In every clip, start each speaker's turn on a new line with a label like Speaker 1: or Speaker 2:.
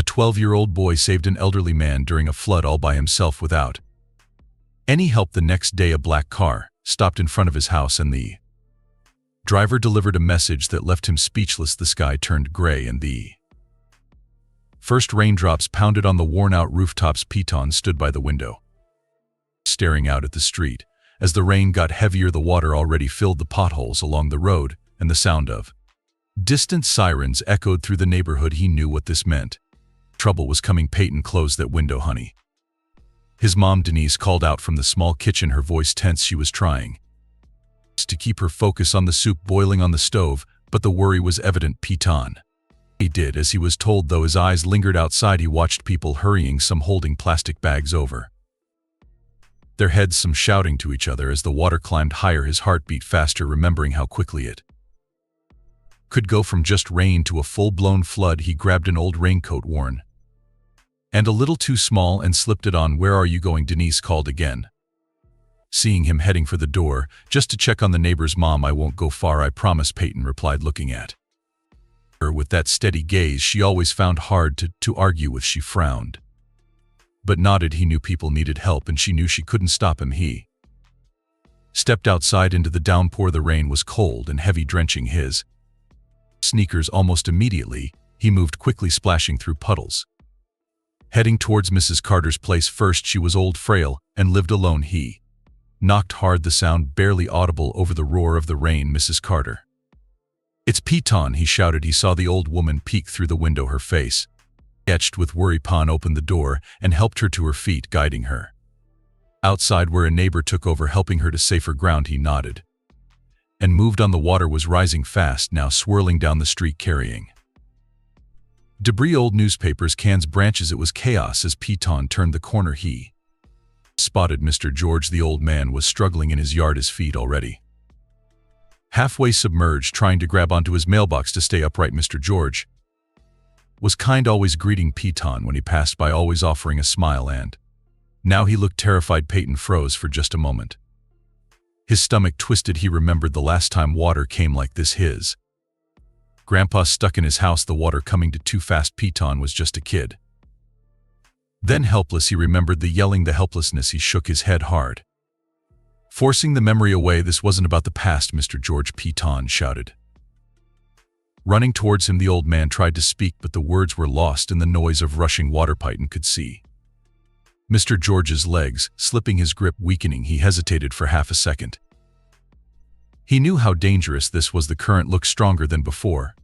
Speaker 1: A 12-year-old boy saved an elderly man during a flood all by himself without any help. The next day, a black car stopped in front of his house and the driver delivered a message that left him speechless. The sky turned gray and the first raindrops pounded on the worn-out rooftops. Piton stood by the window, staring out at the street. As the rain got heavier, the water already filled the potholes along the road, and the sound of distant sirens echoed through the neighborhood. He knew what this meant. Trouble was coming. Peyton closed that window, honey. His mom, Denise, called out from the small kitchen, her voice tense. She was trying to keep her focus on the soup boiling on the stove, but the worry was evident. Piton, he did as he was told, though his eyes lingered outside. He watched people hurrying, some holding plastic bags over their heads, some shouting to each other. As the water climbed higher, his heart beat faster, remembering how quickly it could go from just rain to a full-blown flood. He grabbed an old raincoat, worn and a little too small, and slipped it on. "Where are you going?" Denise called again, seeing him heading for the door. "Just to check on the neighbors, Mom. I won't go far, I promise," Peyton replied, looking at her with that steady gaze she always found hard to argue with. She frowned, but nodded. He knew people needed help, and she knew she couldn't stop him. He stepped outside into the downpour. The rain was cold and heavy, drenching his sneakers. Almost immediately, he moved quickly, splashing through puddles, heading towards Mrs. Carter's place. First, she was old, frail, and lived alone. He knocked hard, the sound barely audible over the roar of the rain. "Mrs. Carter." "It's Piton," he shouted. He saw the old woman peek through the window, her face etched with worry. Pon opened the door and helped her to her feet, guiding her outside, where a neighbor took over, helping her to safer ground. He nodded and moved on. The water was rising fast, now swirling down the street, carrying debris, old newspapers, cans, branches. It was chaos. As Piton turned the corner, he spotted Mr. George. The old man was struggling in his yard, his feet already halfway submerged, trying to grab onto his mailbox to stay upright. Mr. George was kind, always greeting Piton when he passed by, always offering a smile, and now he looked terrified. Peyton froze for just a moment. His stomach twisted. He remembered the last time water came like this. His grandpa stuck in his house, the water coming too fast. Piton was just a kid, then helpless. He remembered the yelling, the helplessness. He shook his head hard, forcing the memory away. "This wasn't about the past, Mr. George," Piton shouted, running towards him. The old man tried to speak, but the words were lost in the noise of rushing water. Peyton could see Mr. George's legs slipping, his grip weakening. He hesitated for half a second. He knew how dangerous this was. The current looked stronger than before,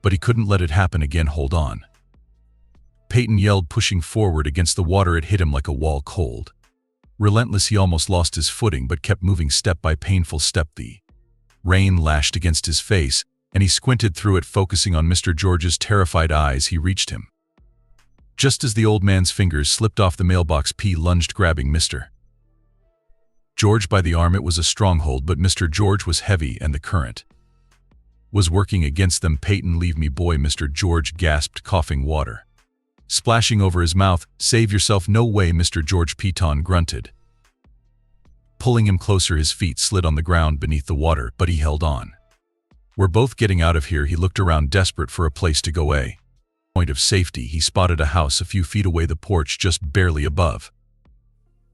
Speaker 1: but he couldn't let it happen again. "Hold on," Peyton yelled, pushing forward against the water. It hit him like a wall, cold, relentless. He almost lost his footing, but kept moving step by painful step. The rain lashed against his face, and he squinted through it, focusing on Mr. George's terrified eyes. He reached him just as the old man's fingers slipped off the mailbox. P lunged, grabbing Mr. George by the arm. It was a stronghold, but Mr. George was heavy, and the current was working against them. "Peyton, leave me, boy," Mr. George gasped, coughing water splashing over his mouth. "Save yourself." "No way, Mr. George," Piton grunted, pulling him closer. His feet slid on the ground beneath the water, but he held on. "We're both getting out of here." He looked around, desperate for a place to go. A point of safety. He spotted a house a few feet away, the porch just barely above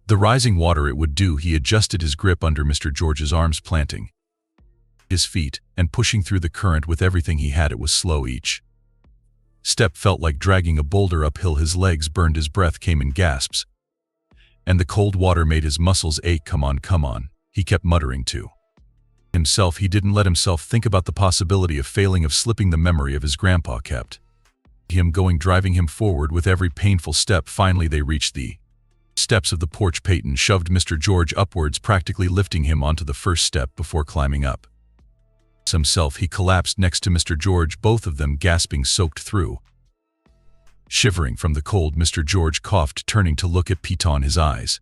Speaker 1: the rising water. It would do. He adjusted his grip under Mr. George's arms, planting his feet and pushing through the current with everything he had. It was slow. Each step felt like dragging a boulder uphill. His legs burned, his breath came in gasps, and the cold water made his muscles ache. Come on," he kept muttering to himself. He didn't let himself think about the possibility of failing, of slipping. The memory of his grandpa kept him going, driving him forward with every painful step. Finally, they reached the steps of the porch. Peyton shoved Mr. George upwards, practically lifting him onto the first step. Before climbing up himself, he collapsed next to Mr. George, both of them gasping, soaked through. Shivering from the cold, Mr. George coughed, turning to look at Piton. His eyes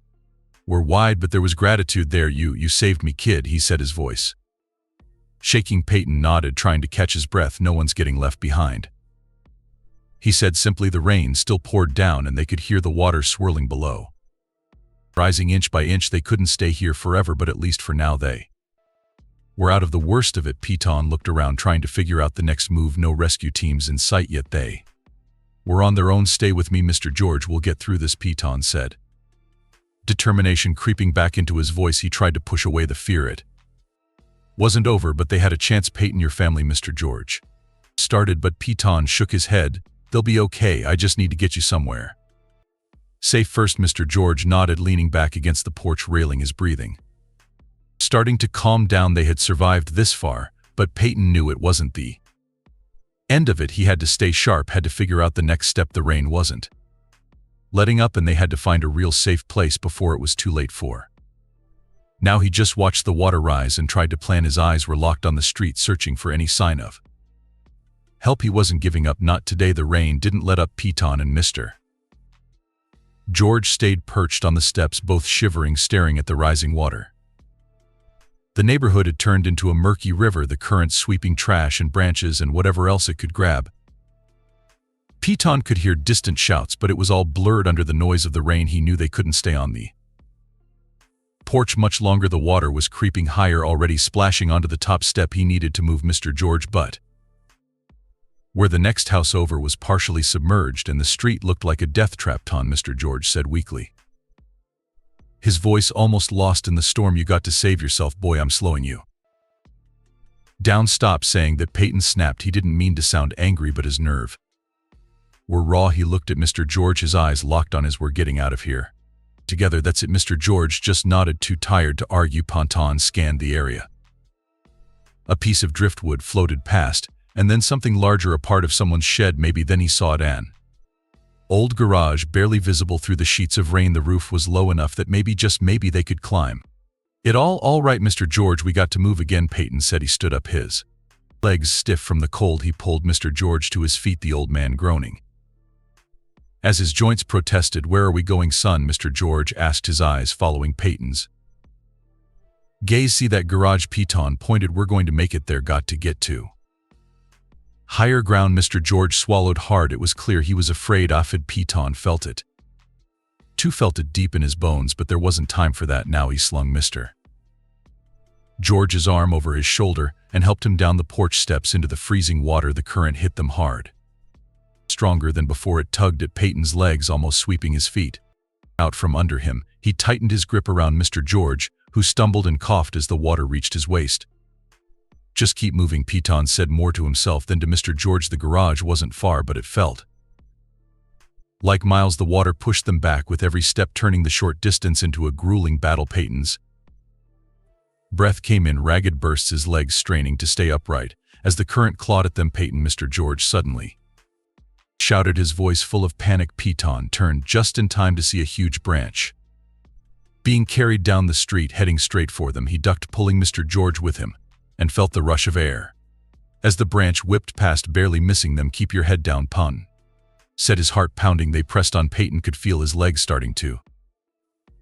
Speaker 1: were wide, but there was gratitude there. You saved me, kid," he said, his voice shaking. Peyton nodded, trying to catch his breath. "No one's getting left behind," he said simply. The rain still poured down, and they could hear the water swirling below, rising inch by inch. They couldn't stay here forever, but at least for now they were out of the worst of it. Piton looked around, trying to figure out the next move. No rescue teams in sight yet. They "We're on their own, stay with me, Mr. George, we'll get through this," Piton said. Determination creeping back into his voice, he tried to push away the fear. It wasn't over, but they had a chance. "Peyton, your family," Mr. George started, but Piton shook his head. "They'll be okay, I just need to get you somewhere safe first." Mr. George nodded, leaning back against the porch railing, his breathing starting to calm down. They had survived this far, but Peyton knew it wasn't the end of it. He had to stay sharp, had to figure out the next step. The rain wasn't letting up, and they had to find a real safe place before it was too late for. Now he just watched the water rise and tried to plan. His eyes were locked on the street, searching for any sign of help. He wasn't giving up, not today. The rain didn't let up. Piton and Mr. George stayed perched on the steps, both shivering, staring at the rising water. The neighborhood had turned into a murky river, the current sweeping trash and branches and whatever else it could grab. Piton could hear distant shouts, but it was all blurred under the noise of the rain. He knew they couldn't stay on the porch much longer. The water was creeping higher, already splashing onto the top step. He needed to move Mr. George, but where the next house over was partially submerged and the street looked like a death trap. "Ton," Mr. George said weakly, his voice almost lost in the storm. "You got to save yourself, boy. I'm slowing you down." "Stop saying that," Peyton snapped. He didn't mean to sound angry, but his nerve were raw. He looked at Mr. George, his eyes locked on his. "We're getting out of here together, that's it." Mr. George just nodded, too tired to argue. Piton scanned the area. A piece of driftwood floated past, and then something larger, a part of someone's shed maybe. Then he saw it, an old garage, barely visible through the sheets of rain. The roof was low enough that maybe, just maybe, they could climb it. All right, Mr. George, we got to move again," Peyton said. He stood up, his legs stiff from the cold. He pulled Mr. George to his feet, the old man groaning as his joints protested. "Where are we going, son?" Mr. George asked, his eyes following Peyton's gaze. "See that garage?" Piton pointed. "We're going to make it there. Got to get to higher ground." Mr. George swallowed hard. It was clear he was afraid. Piton felt it deep in his bones, but there wasn't time for that now. He slung Mr. George's arm over his shoulder and helped him down the porch steps into the freezing water. The current hit them hard, stronger than before. It tugged at Peyton's legs, almost sweeping his feet out from under him. He tightened his grip around Mr. George, who stumbled and coughed as the water reached his waist. "Just keep moving," Piton said, more to himself than to Mr. George. The garage wasn't far, but it felt like miles. The water pushed them back with every step, turning the short distance into a grueling battle. Peyton's breath came in ragged bursts, his legs straining to stay upright as the current clawed at them. "Peyton!" Mr. George suddenly shouted, his voice full of panic. Piton turned just in time to see a huge branch being carried down the street, heading straight for them. He ducked, pulling Mr. George with him, and felt the rush of air as the branch whipped past, barely missing them. "Keep your head down, Pun," said, his heart pounding. They pressed on. Peyton could feel his legs starting to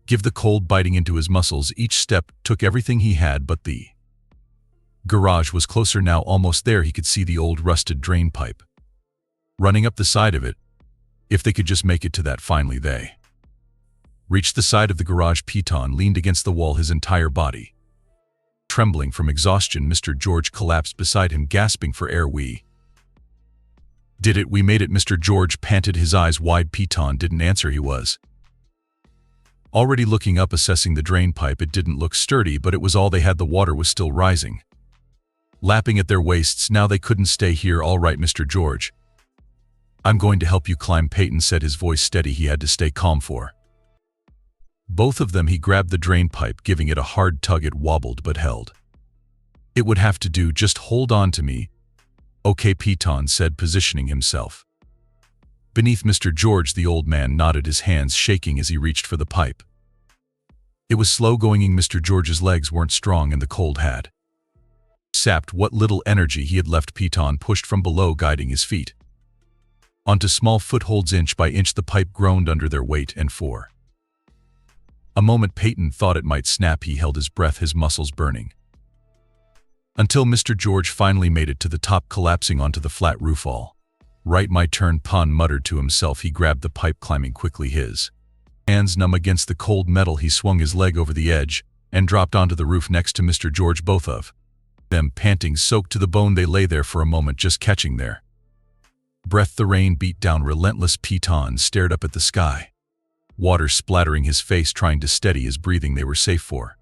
Speaker 1: give, the cold biting into his muscles. Each step took everything he had, but the garage was closer now, almost there. He could see the old rusted drain pipe running up the side of it. If they could just make it to that. Finally they reached the side of the garage. Piton leaned against the wall, his entire body trembling from exhaustion. Mr. George collapsed beside him, gasping for air. "We did it. We made it," Mr. George panted, his eyes wide. Piton didn't answer. He was already looking up, assessing the drain pipe. It didn't look sturdy, but it was all they had. The water was still rising, lapping at their waists. Now they couldn't stay here. "All right, Mr. George, I'm going to help you climb," Peyton said, his voice steady. He had to stay calm for both of them. He grabbed the drain pipe, giving it a hard tug. It wobbled but held. "It would have to do. Just hold on to me." "Okay," Piton said, positioning himself beneath Mr. George. The old man nodded, his hands shaking as he reached for the pipe. It was slow going. Mr. George's legs weren't strong, and the cold had sapped what little energy he had left. Piton pushed from below, guiding his feet onto small footholds. Inch by inch the pipe groaned under their weight, and for a moment Peyton thought it might snap. He held his breath, his muscles burning, until Mr. George finally made it to the top, collapsing onto the flat roof. "All right, my turn," Pun muttered to himself. He grabbed the pipe, climbing quickly, his hands numb against the cold metal. He swung his leg over the edge and dropped onto the roof next to Mr. George. Both of them panting, soaked to the bone, they lay there for a moment, just catching their Breath the rain beat down relentless. Piton stared up at the sky. Water splattering his face, trying to steady his breathing. They were safe for.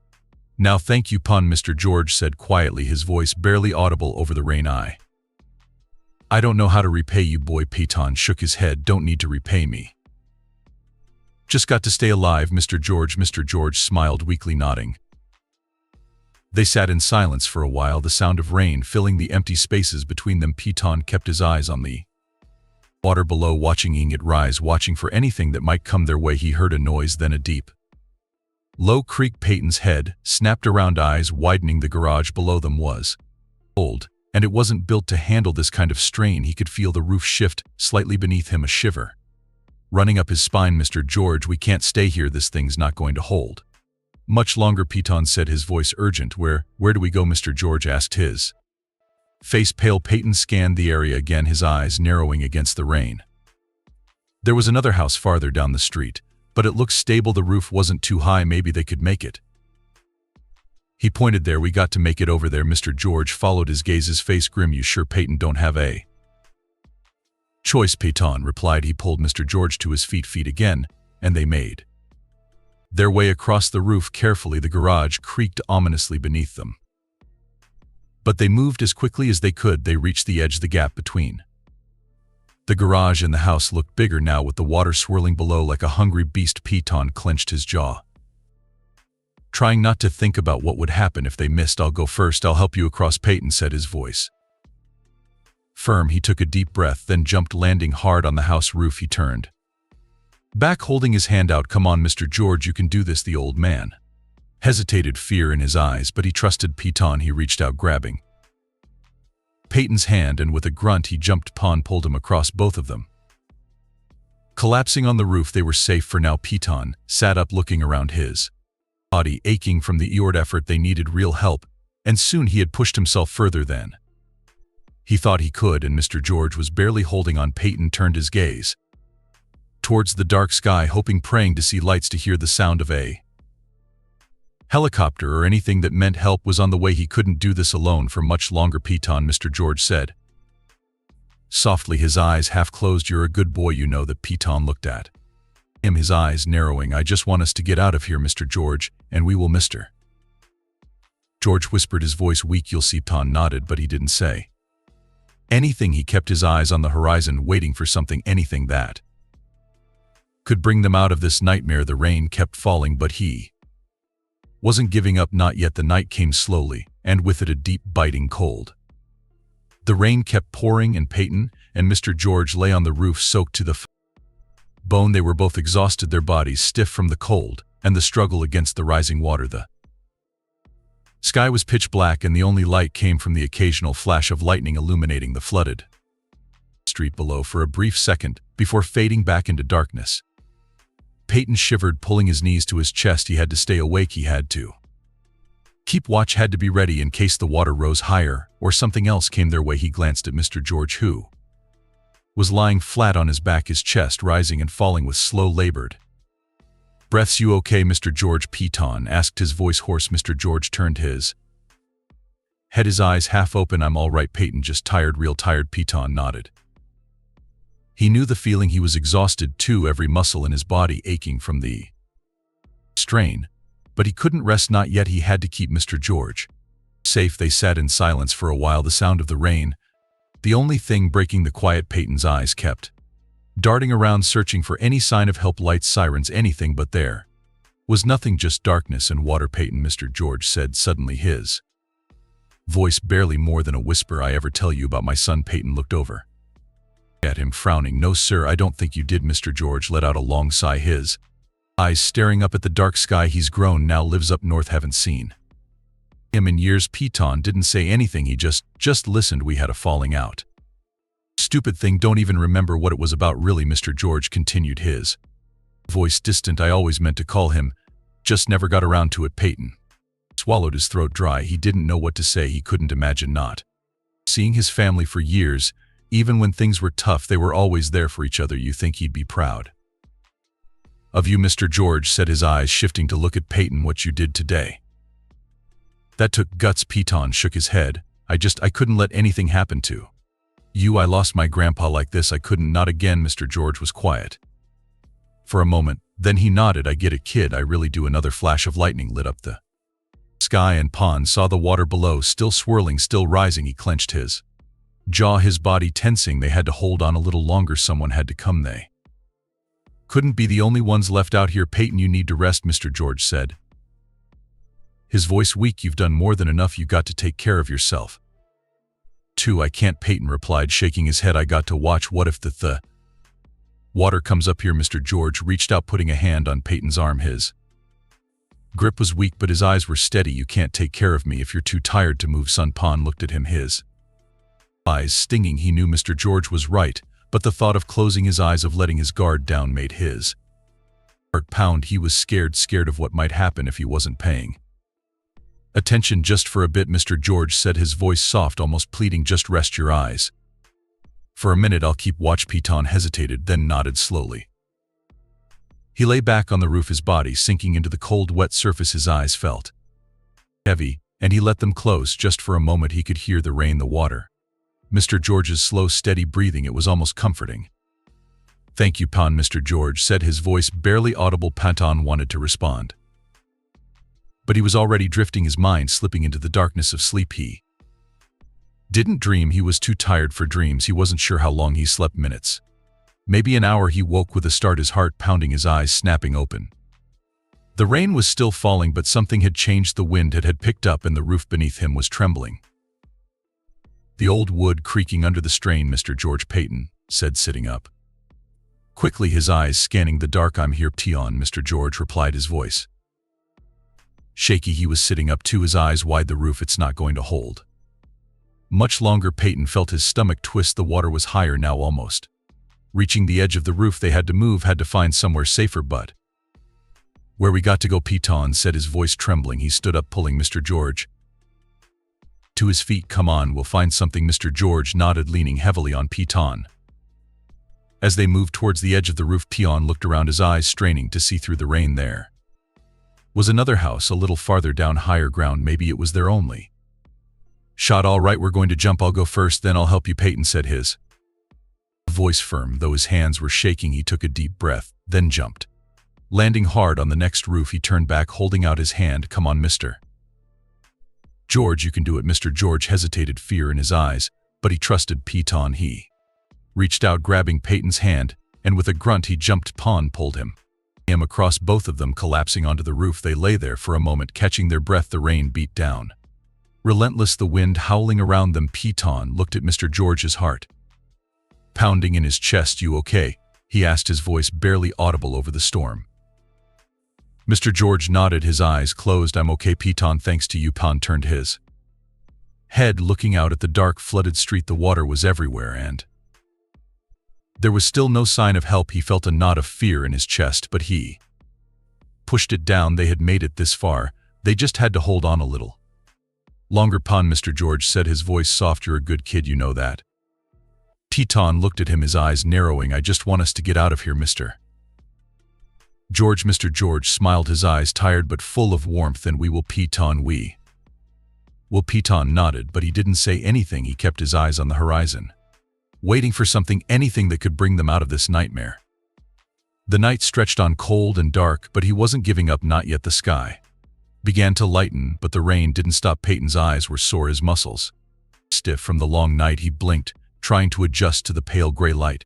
Speaker 1: Now thank you, pun, Mr. George said quietly, his voice barely audible over the rain. I don't know how to repay you, boy. Piton shook his head. Don't need to repay me. Just got to stay alive, Mr. George. Mr. George smiled weakly, nodding. They sat in silence for a while, the sound of rain filling the empty spaces between them. Piton kept his eyes on the water below, watching it rise, watching for anything that might come their way. He heard a noise, then a deep, low creak. Peyton's head snapped around, eyes widening. The garage below them was old, and it wasn't built to handle this kind of strain. He could feel the roof shift slightly beneath him, a shiver running up his spine. Mr. George, we can't stay here. This thing's not going to hold much longer, Piton said, his voice urgent. Where do we go? Mr. George asked, his face pale. Peyton scanned the area again, his eyes narrowing against the rain. There was another house farther down the street, but it looked stable. The roof wasn't too high. Maybe they could make it. He pointed there. We got to make it over there. Mr. George followed his gaze, his face grim. You sure, Peyton? Don't have a choice, Piton replied. He pulled Mr. George to his feet again, and they made their way across the roof carefully. The garage creaked ominously beneath them, but they moved as quickly as they could. They reached the edge. The gap between the garage and the house looked bigger now, with the water swirling below like a hungry beast. Piton clenched his jaw, trying not to think about what would happen if they missed. I'll go first. I'll help you across, Peyton said, his voice firm. He took a deep breath, then jumped, landing hard on the house roof. He turned back, holding his hand out. Come on, Mr. George, you can do this. The old man hesitated, fear in his eyes, but he trusted Piton. He reached out, grabbing Peyton's hand, and with a grunt he jumped. Pon pulled him across, both of them collapsing on the roof. They were safe for now. Piton sat up, looking around, his body aching from the effort. They needed real help, and soon he had pushed himself further than he thought he could, and Mr. George was barely holding on. Peyton turned his gaze towards the dark sky, hoping, praying to see lights, to hear the sound of a helicopter or anything that meant help was on the way. He couldn't do this alone for much longer. Piton, Mr. George said softly, his eyes half closed. You're a good boy, you know that. Piton looked at him, his eyes narrowing. I just want us to get out of here, Mr. George, and we will. Mr. George whispered, his voice weak. You'll see. Piton nodded, but he didn't say anything. He kept his eyes on the horizon, waiting for something, anything that could bring them out of this nightmare. The rain kept falling, but he wasn't giving up, not yet. The night came slowly, and with it a deep, biting cold. The rain kept pouring, and Peyton and Mr. George lay on the roof, soaked to the bone. They were both exhausted, their bodies stiff from the cold and the struggle against the rising water. The sky was pitch black, and the only light came from the occasional flash of lightning illuminating the flooded street below for a brief second before fading back into darkness. Peyton shivered, pulling his knees to his chest. He had to stay awake. He had to keep watch, had to be ready in case the water rose higher or something else came their way. He glanced at Mr. George, who was lying flat on his back, his chest rising and falling with slow, labored breaths. You okay, Mr. George? Piton asked, his voice hoarse. Mr. George turned his head, his eyes half open. I'm all right, Peyton, just tired, real tired. Piton nodded. He knew the feeling. He was exhausted too, every muscle in his body aching from the strain, but he couldn't rest, not yet. He had to keep Mr. George safe. They sat in silence for a while, the sound of the rain the only thing breaking the quiet. Peyton's eyes kept darting around, searching for any sign of help, lights, sirens, anything, but there was nothing, just darkness and water. Peyton, Mr. George said suddenly, his voice barely more than a whisper, I ever tell you about my son? Peyton looked over at him, frowning. No, sir, I don't think you did. Mr. George let out a long sigh, his eyes staring up at the dark sky. He's grown now, lives up north, haven't seen him in years. Piton didn't say anything. He just listened. We had a falling out. Stupid thing, don't even remember what it was about, really. Mr. George continued, his voice distant. I always meant to call him, just never got around to it. Peyton swallowed, his throat dry. He didn't know what to say. He couldn't imagine not seeing his family for years. Even when things were tough, they were always there for each other. You think he'd be proud of you? Mr. George said, his eyes shifting to look at Peyton. What you did today, that took guts. Piton shook his head. I couldn't let anything happen to I lost my grandpa like this, I couldn't, not again." Mr. George was quiet. For a moment, then he nodded. "I get it, kid, I really do." Another flash of lightning lit up the sky, and Pond saw the water below, still swirling, still rising. He clenched his jaw, his body tensing. They had to hold on a little longer. Someone had to come. They couldn't be the only ones left out here. "Peyton, you need to rest," Mr. George said, his voice weak. "You've done more than enough. You got to take care of yourself." "Too, I can't," Peyton replied, shaking his head. "I got to watch. What if the water comes up here?" Mr. George reached out, putting a hand on Peyton's arm. His grip was weak, but his eyes were steady. "You can't take care of me if you're too tired to move, son." Pond looked at him, his eyes stinging. He knew Mr. George was right, but the thought of closing his eyes, of letting his guard down, made his heart pound. He was scared of what might happen if he wasn't paying attention. "Just for a bit," Mr. George said, his voice soft, almost pleading. "Just rest your eyes for a minute. I'll keep watch." Peyton hesitated, then nodded slowly. He lay back on the roof, his body sinking into the cold, wet surface. His eyes felt heavy, and he let them close. Just for a moment he could hear the rain, the water, Mr. George's slow, steady breathing. It was almost comforting. "Thank you, Pond," Mr. George said, his voice barely audible. Peyton wanted to respond, but he was already drifting, his mind slipping into the darkness of sleep. He didn't dream. He was too tired for dreams. He wasn't sure how long he slept. Minutes, maybe an hour. He woke with a start, his heart pounding, his eyes snapping open. The rain was still falling, but something had changed. The wind had picked up, and the roof beneath him was trembling. The old wood creaking under the strain. "Mr. George," Peyton said, sitting up quickly, his eyes scanning the dark. "I'm here, Tion," Mr. George replied, his voice shaky. He was sitting up too, his eyes wide. "The roof, it's not going to hold much longer." Peyton felt his stomach twist. The water was higher now, almost reaching the edge of the roof. They had to move, had to find somewhere safer. "But where we got to go," Peyton said, his voice trembling. He stood up, pulling Mr. George to his feet. "Come on, we'll find something." Mr. George nodded, leaning heavily on Peyton. As they moved towards the edge of the roof, Peyton looked around, his eyes straining to see through the rain. There was another house a little farther down, higher ground. Maybe it was their only shot. "All right, we're going to jump. I'll go first, then I'll help you," Peyton said, his voice firm, though his hands were shaking. He took a deep breath, then jumped, landing hard on the next roof. He turned back, holding out his hand. "Come on, Mr. George, you can do it." Mr. George hesitated, fear in his eyes, but he trusted Peyton. He reached out, grabbing Peyton's hand, and with a grunt he jumped. Pond pulled him across, both of them collapsing onto the roof. They lay there for a moment, catching their breath. The rain beat down relentless, the wind howling around them. Peyton looked at Mr. George's heart pounding in his chest. "You okay?" he asked, his voice barely audible over the storm. Mr. George nodded, his eyes closed. "I'm okay, Peyton, thanks to you." Pond turned his head, looking out at the dark, flooded street. The water was everywhere, and there was still no sign of help. He felt a knot of fear in his chest, but he pushed it down. They had made it this far. They just had to hold on a little longer. "Pond," Mr. George said, his voice soft, "you're a good kid, you know that." Peyton looked at him, his eyes narrowing. "I just want us to get out of here, Mr. George." Mr. George smiled, his eyes tired but full of warmth. "And we will, Peyton, we will." Peyton nodded, but he didn't say anything. He kept his eyes on the horizon, waiting for something, anything that could bring them out of this nightmare. The night stretched on, cold and dark, but he wasn't giving up, not yet. The sky began to lighten, but the rain didn't stop. Peyton's eyes were sore, his muscles stiff from the long night. He blinked, trying to adjust to the pale gray light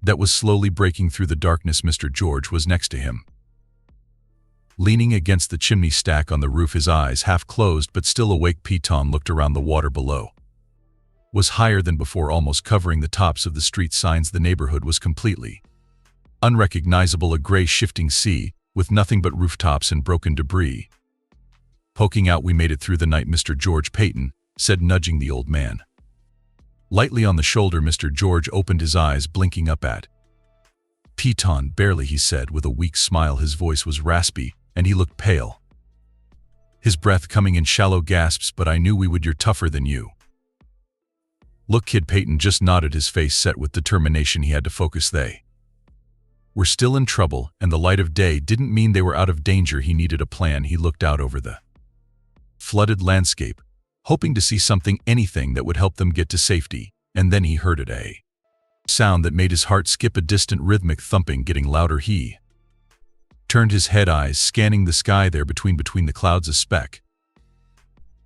Speaker 1: that was slowly breaking through the darkness. Mr. George was next to him, leaning against the chimney stack on the roof, his eyes half closed but still awake. Peyton looked around. The water below was higher than before, almost covering the tops of the street signs. The neighborhood was completely unrecognizable, a gray shifting sea with nothing but rooftops and broken debris poking out. "We made it through the night, Mr. George," Peyton said, nudging the old man lightly on the shoulder. Mr. George opened his eyes, blinking up at Peyton. "Barely," he said with a weak smile. His voice was raspy, and he looked pale, his breath coming in shallow gasps. "But I knew we would. You're tougher than you look, kid." Peyton just nodded, his face set with determination. He had to focus. They were still in trouble, and the light of day didn't mean they were out of danger. He needed a plan. He looked out over the flooded landscape, hoping to see something, anything that would help them get to safety, And then he heard it, a sound that made his heart skip, a distant rhythmic thumping getting louder. He turned his head, eyes scanning the sky. There between the clouds a speck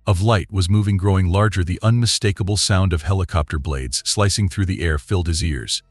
Speaker 1: of light was moving, growing larger. The unmistakable sound of helicopter blades slicing through the air filled his ears.